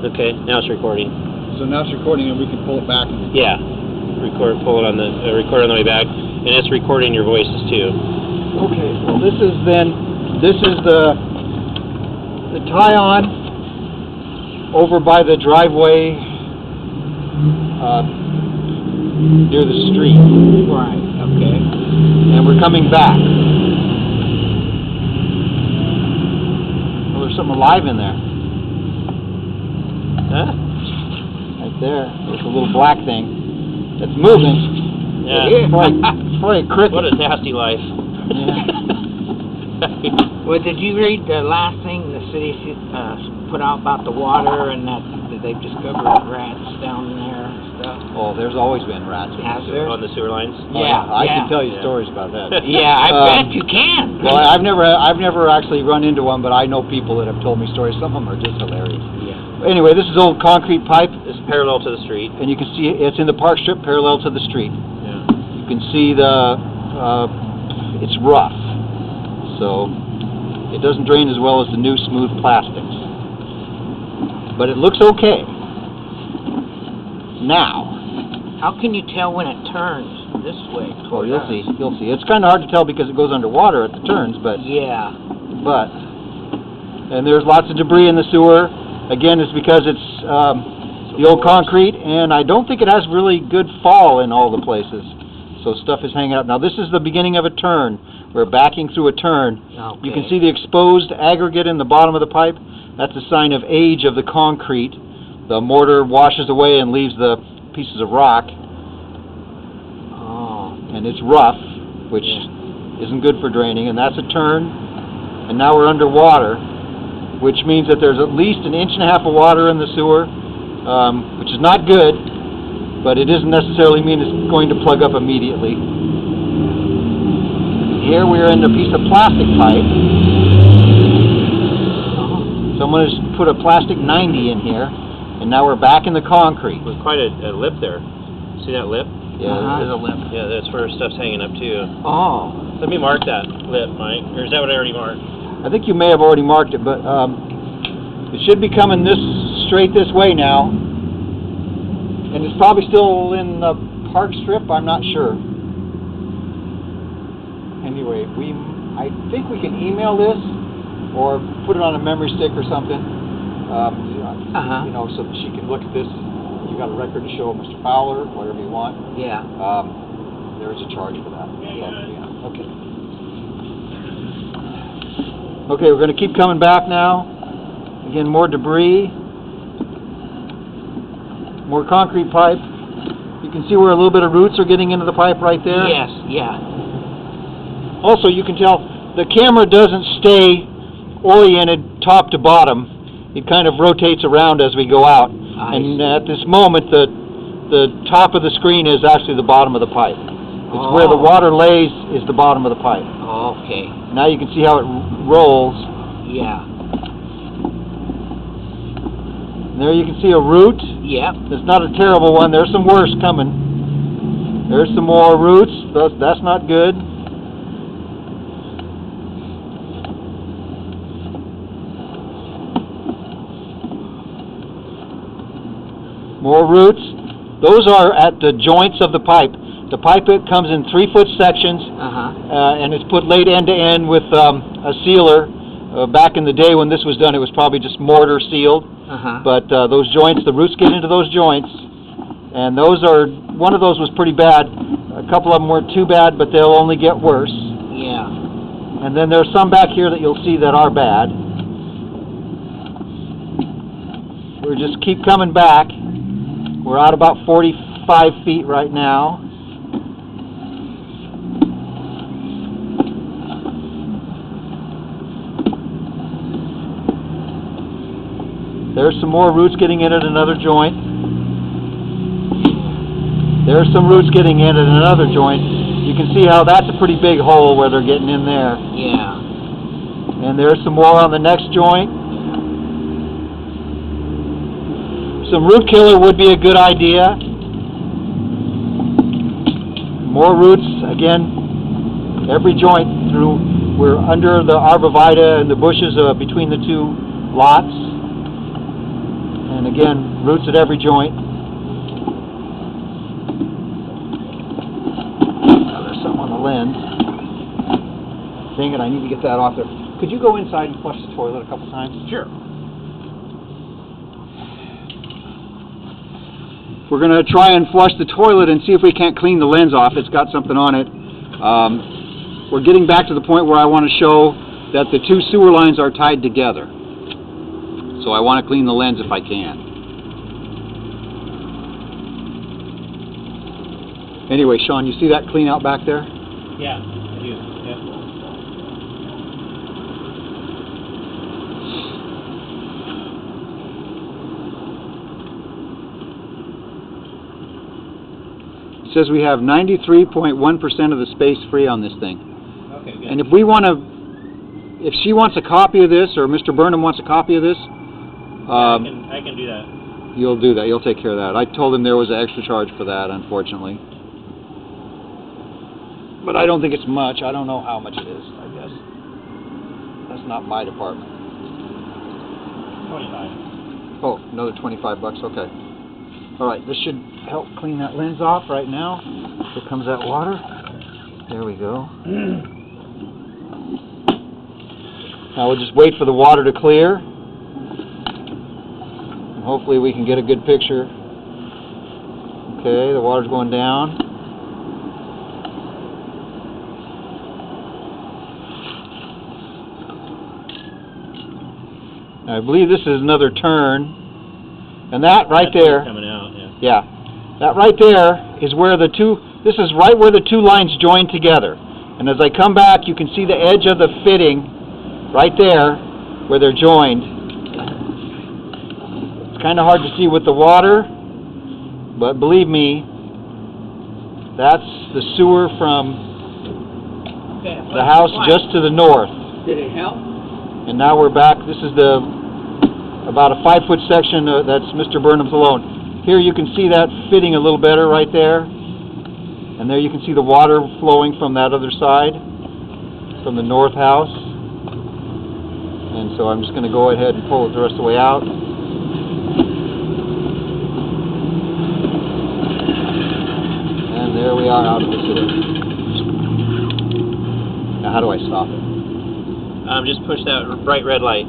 Okay, now it's recording. So now it's recording, and we can pull it back. Yeah, pull it on the record on the way back, and it's recording your voices too. Okay. Well, this is the tie-on over by the driveway near the street. Right. Okay. And we're coming back. Well, there's something alive in there. Huh? Right there. There's a little black thing that's moving. Yeah. It's probably a cricket. What a nasty life. Yeah. Well, did you read the last thing the city put out about the water and that they've discovered rats down there and stuff? Oh, there's always been rats. Has there? On the sewer lines? Yeah. I can tell you stories about that. Yeah, I bet you can. Well, I've never actually run into one, but I know people that have told me stories. Some of them are just hilarious. Yeah. Anyway, this is old concrete pipe. It's parallel to the street. And you can see it's in the park strip parallel to the street. Yeah. You can see it's rough, so it doesn't drain as well as the new smooth plastics. But it looks okay. Now. How can you tell when it turns this way? Oh, you'll see. It's kind of hard to tell because it goes underwater at the turns, but yeah. And there's lots of debris in the sewer. Again, it's because it's the old concrete, and I don't think it has really good fall in all the places. So stuff is hanging out. Now this is the beginning of a turn. We're backing through a turn. Okay. You can see the exposed aggregate in the bottom of the pipe. That's a sign of age of the concrete. The mortar washes away and leaves the pieces of rock. Oh. And it's rough, which isn't good for draining. And that's a turn. And now we're underwater, which means that there's at least 1.5 inches of water in the sewer, which is not good. But it doesn't necessarily mean it's going to plug up immediately. Here we're in a piece of plastic pipe. Someone has put a plastic 90 in here, and now we're back in the concrete. With quite a lip there. See that lip? Yeah, there's a lip. Yeah, that's where stuff's hanging up too. Oh. Let me mark that lip, Mike. Or is that what I already marked? I think you may have already marked it, but it should be coming straight this way now. And it's probably still in the park strip, I'm not sure. Anyway, I think we can email this or put it on a memory stick or something, you know, so that she can look at this. You got a record to show Mr. Fowler, whatever you want. Yeah. There is a charge for that. Yeah. Okay. Okay, we're going to keep coming back now. Again, more debris. More concrete pipe. You can see where a little bit of roots are getting into the pipe right there. Yes, yeah. Also, you can tell the camera doesn't stay oriented top to bottom. It kind of rotates around as we go out. And at this moment, the top of the screen is actually the bottom of the pipe. It's where the water lays is the bottom of the pipe. Okay. Now you can see how it rolls. Yeah. And there you can see a root. Yep. It's not a terrible one. There's some worse coming. There's some more roots. That's not good. More roots. Those are at the joints of the pipe. The pipe comes in 3-foot sections, and it's put laid end to end with a sealer. Back in the day when this was done, it was probably just mortar sealed. But those joints, the roots get into those joints, and one of those was pretty bad. A couple of them weren't too bad, but they'll only get worse. Yeah. And then there's some back here that you'll see that are bad. We'll just keep coming back. We're out about 45 feet right now. There's some more roots getting in at another joint. There's some roots getting in at another joint. You can see how that's a pretty big hole where they're getting in there. Yeah. And there's some more on the next joint. Some root killer would be a good idea. More roots, again, every joint through. We're under the arborvitae and the bushes between the two lots. And And again, roots at every joint. Now there's something on the lens. Dang it, I need to get that off there. Could you go inside and flush the toilet a couple times? Sure. We're going to try and flush the toilet and see if we can't clean the lens off. It's got something on it. We're getting back to the point where I want to show that the two sewer lines are tied together. So I want to clean the lens if I can. Anyway, Sean, you see that clean out back there? Yeah, I do. Yeah. It says we have 93.1% of the space free on this thing. Okay, good. And if we want to, if she wants a copy of this, or Mr. Burnham wants a copy of this, I can do that. you'll do that. You'll take care of that. I told him there was an extra charge for that, unfortunately. But I don't think it's much. I don't know how much it is, I guess. That's not my department. 25. Oh, another 25 bucks. Okay. All right, this should help clean that lens off right now. Here comes that water. There we go. Now we'll just wait for the water to clear. And hopefully we can get a good picture. Okay, the water's going down. Now, I believe this is another turn. And that right there, Coming out, yeah. yeah, that right there is where the two, this is right where the two lines join together. And as I come back, you can see the edge of the fitting right there where they're joined. It's kind of hard to see with the water, but believe me, that's the sewer from the house just to the north. Did it help? And now we're back. This is about a 5-foot section that's Mr. Burnham's alone. Here you can see that fitting a little better right there. And there you can see the water flowing from that other side, from the north house. And so I'm just going to go ahead and pull it the rest of the way out. And there we are out of the sewer. Now how do I stop it? Just push that bright red light.